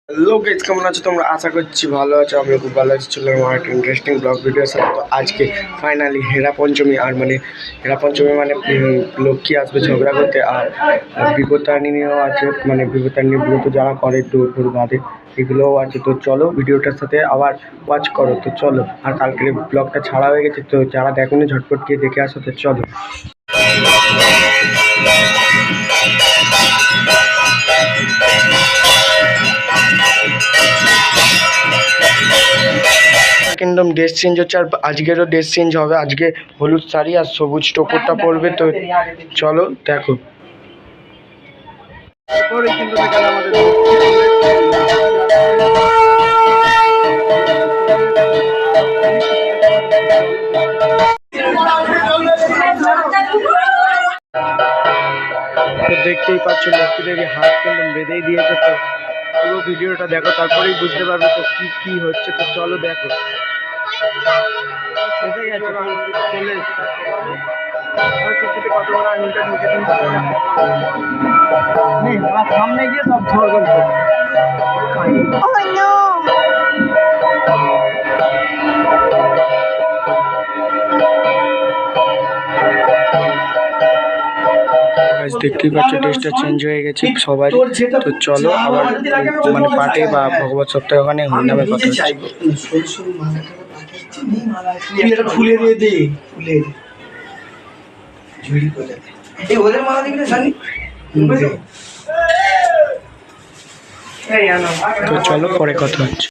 Hello guys, কেমন আছো তোমরা? আশা করছি ভালো আছো। আমি খুব ভালো আছি। চলো আমার একটা ইন্টারেস্টিং ব্লগ ভিডিও সাথে। তো আজকে ফাইনালি হেরা পঞ্চমী, আর হেরা পঞ্চমী লক্ষ্মী আসবে ঝগড়া করতে, আর বিপত্তারিণীও আছে, বিপত্তারিণী ব্রত যারা করে দূর বাদে এগুলোও আছে। তো চলো ভিডিওটার সাথে আবার ওয়াচ করো। তো চলো, আর কালকের ব্লগটা ছাড়া হয়ে গেছে, তো যারা দেখোনি ঝটপট গিয়ে দেখে আসো। তো চলো। কিংডম ড্রেস চেঞ্জ হচ্ছে, আর আজকেরও ড্রেস চেঞ্জ হবে। আজকে হলুদ শাড়ি আর সবুজ টোপরটা পরবে। তো চলো দেখো। তো দেখতেই পাচ্ছ লক্ষ্মীদের হাত কিন্তু বেঁধেই দিয়েছে। তো পুরো ভিডিওটা দেখো, তারপরেই বুঝতে পারবে তো কি হচ্ছে। তো চলো দেখো। সামনে গিয়ে সব ঝড় দেখতেই পাচ্ছ ড্রেসটা চেঞ্জ হয়ে গেছে সবাই। তো চলো আবার পাটে বা ভগবত সপ্তাহে ওখানে হরিনামের কথা হচ্ছে। ফুলে দিয়ে দে, ফুলে ঝুড়ি করে এই ওদের মালা দিবি সানি। তো চলো পরে কথা হচ্ছে।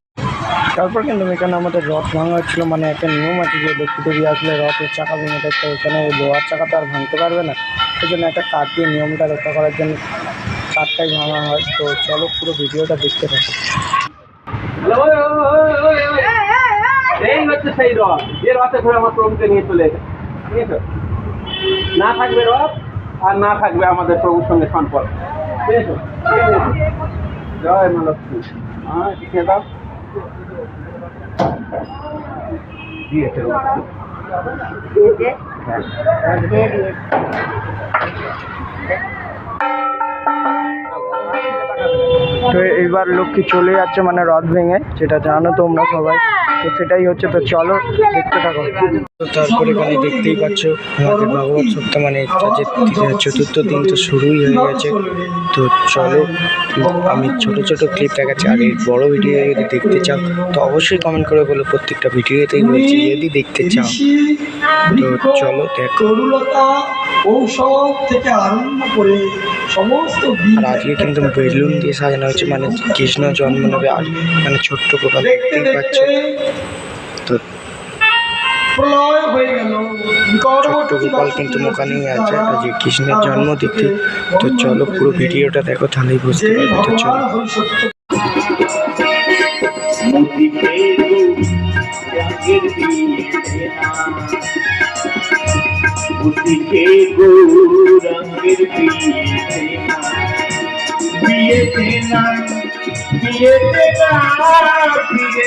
তারপর কিন্তু এখানে আমাদের রথ ভাঙা হচ্ছিল। একটা নিয়ম আছে যে লক্ষ্মী দেবী আসলে রথের চাকা ভেঙে দেয়। তো এখানে ওই লোহার চাকা তো আর ভাঙতে পারবে না, সেই জন্য একটা কাঠ দিয়ে নিয়মটা রক্ষা করার জন্য কাঠটাই ভাঙা হয়। তো চলো পুরো ভিডিওটা দেখতে থাকো। এই হচ্ছে সেই রথ, যে রথে করে আমার প্রভুকে নিয়ে চলে এসেছে। ঠিক আছে, না থাকবে রথ আর না থাকবে আমাদের প্রভুর সঙ্গে সম্পর্ক। ঠিক আছে, জয় মা লক্ষ্মী। হ্যাঁ, শিখিয়ে দাও। দিয়েছে তো এইবার লক্ষ্মী চলে যাচ্ছে, রথ ভেঙে, যেটা জানো তোমরা সবাই। তো সেটাই হচ্ছে। তো চলো দেখতে থাকো। তো তারপরে এখানে দেখতেই পাচ্ছ আমাদের ভগবত সপ্তাহ চতুর্থ দিন তো শুরুই হয়ে গেছে। তো চলো, আমি ছোট ক্লিপ দেখাচ্ছি। আর এই বড় ভিডিও যদি দেখতে চাও তো অবশ্যই কমেন্ট করে বলো। প্রত্যেকটা ভিডিওতেই বলছি যদি দেখতে চাও। তো চলো দেখো। ঔষধ থেকে আরম্ভ করে সমস্ত আর আজকে কিন্তু বেলুন দিয়ে সাজানো হয়েছে, কৃষ্ণ জন্ম নেবে। আর ছোট্ট গোপাল দেখতেই পাচ্ছ। তো প্রলয় হয়ে গেল, ছোট্ট গোপাল কিন্তু ওখানেই আছে আজকে কৃষ্ণের জন্ম দিতে। তো চলো পুরো ভিডিওটা দেখো, তাহলেই বুঝতে পারবে। তো চলো। বুদ্ধিকে গৌরাঙ্গের বিয়েতে না বিয়েতে না ফিরে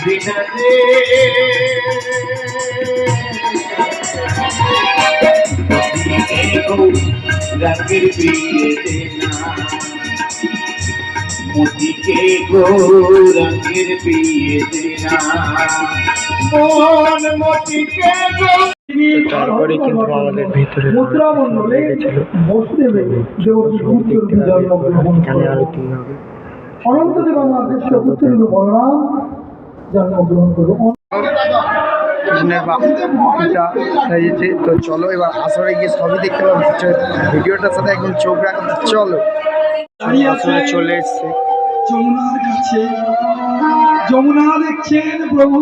বিনাতে বুদ্ধিকে গৌরাঙ্গের বিয়েতে না বুদ্ধিকে গৌরাঙ্গের বিয়েতে না মোহন মতিকে তারপরে কিন্তু আমাদের ভিতরে মুদ্রামণ্ডলে বসুদেবে দেবকী জন্মগ্রহণ হবে। অনন্ত দেবানাথের পুত্র বলরাম জন্মগ্রহণ করল। কৃষ্ণের বাপিটা সাজিয়েছে। তো চলো এবার আসরে গিয়ে সবই দেখতে পাবো। ভিডিওটার সাথে একদম চোখ রাখো। চলো, আসরে চলে এসছে যমুনার কাছে। যমুনা দেখছেন প্রভু,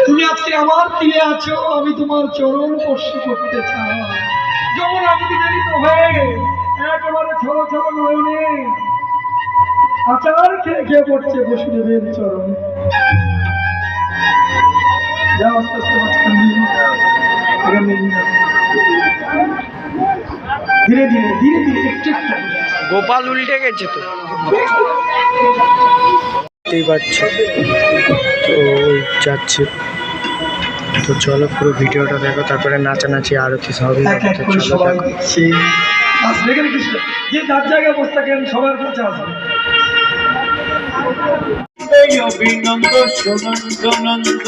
তুমি আজকে আমার তীরে আছো, আমি তোমার চরণ স্পর্শ করতে চাই। যমুনা বিচলিত হয়ে একেবারে ছোট নয়নে আচার খেয়ে পড়ছে বসুদেবের চরণে। যাও আস্তে আস্তে ধীরে ধীরে একটু গোপাল উল্টে গেছে। তো দেখতেই পাচ্ছ, তো যাচ্ছে। তো চলো পুরো ভিডিওটা দেখো, তারপরে নাচানাচি আরতি সবই হবে। তো চলো দেখো। আসবে কেন কৃষ্ণ, যে যার জায়গায় বসে থাকেন সবার কাছে আসবে। অভিনন্দ সুনন্দ নন্দ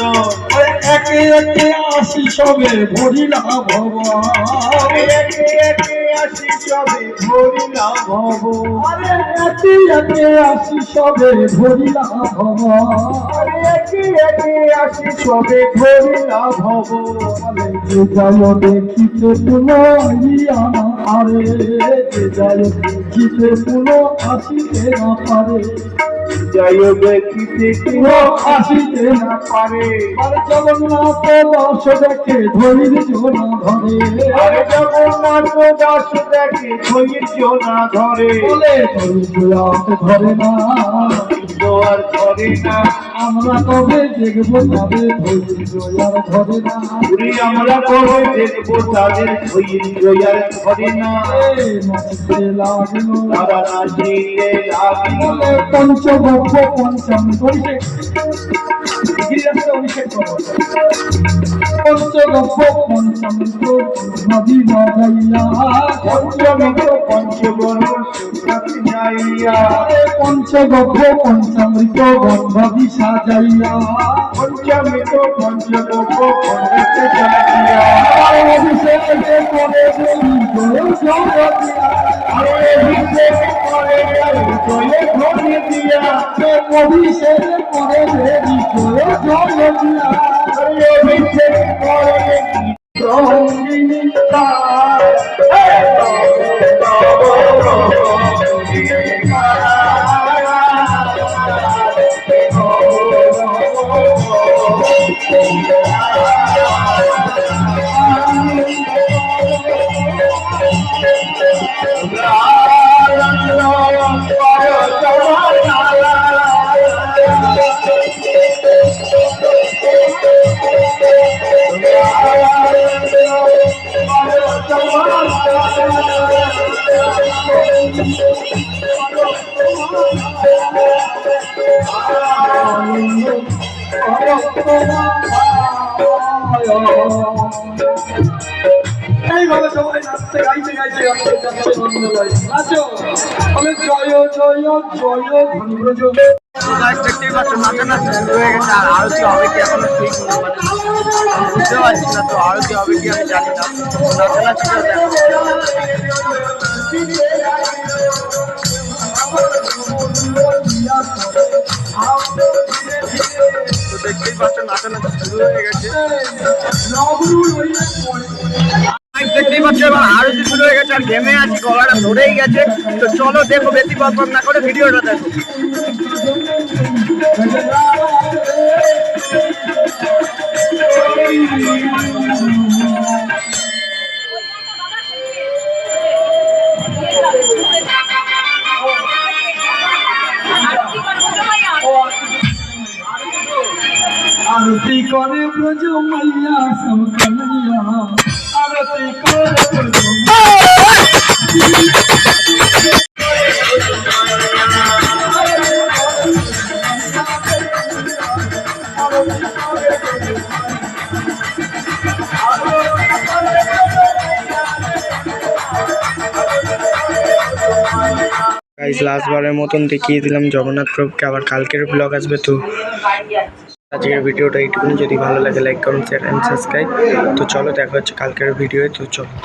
একে একে আসি সবে ভরিলা ভবান একে একে আসি সবে ভরিলা ভব একে একে আসি সবে ভরিলা ভবান একে একে আসি সবে ভরিলা ভব যে যায় দেখিতে পুনো ইয়া আরে যে যায় দেখিতে পুনো আসিতে না পারে যাই দেখিতে কেহ আসিতে না পারে আরে জগন্নাথ দাস দেখে ধৈর্য না ধরে আরে জগন্নাথ দাস দেখে ধৈর্য না ধরে বলে ধৈর্য আর ধরে না আর ধরে না আমরা কবে দেখবো তাদের ধৈর্য আর ধরে না পুরী আমরা কবে দেখবো তাদের ধৈর্য আর ধরে না নাচতে লাগলো তারা নাচিতে লাগিল বলে পঞ্চগব্য পঞ্চম অভিষেক অভিষেক পঞ্চগব্য পঞ্চম নদী নগাইয়া পঞ্চমিক পঞ্চগণ সুখাতি যাইয়া পঞ্চগব্য পঞ্চামৃত গন্ধবি সাজাইয়া পঞ্চমিক পঞ্চগোপ পঞ্চতে যাইয়া অভিষেকে করে জগতিয়া আরে অভিষেক করে জয়ে ধরে দিয়া অভিষেক করে জগতিয়া আরে অভিষেক করে রঙ্গিনী এইভাবে সবাই নাচতে গাইতে গাইতে নাচো বলে জয় জয় জয় ধন্যবাদ দেখতেই পাচ্ছ নাচানাচি শুরু হয়ে গেছে আর আরতি হবে কি এখনো ঠিক বুঝতে পারছি না তো আরতি হবে কি আমি জানি না নাচানাচিটা দেখো তো দেখতেই পাচ্ছ নাচানাচি শুরু হয়ে গেছে দেখতেই পাচ্ছ এবার আরতি শুরু হয়ে গেছে আর ঘেমে আছি গলাটা ধরেই গেছে তো চলো দেখো বেশি বকবক না করে ভিডিওটা দেখো आरती करे ब्रज मैया सब कन्हैया आरती करे ब्रज গাইস লাস্ট বারের মতন দেখিয়ে দিলাম জগন্নাথ প্রভুকে আবার কালকের ব্লগ আসবে তো আজকের ভিডিওটা এইটুকুনি যদি ভালো লাগে লাইক করুন শেয়ার এন্ড সাবস্ক্রাইব তো চলো দেখা হচ্ছে কালকের ভিডিওতে তো চলো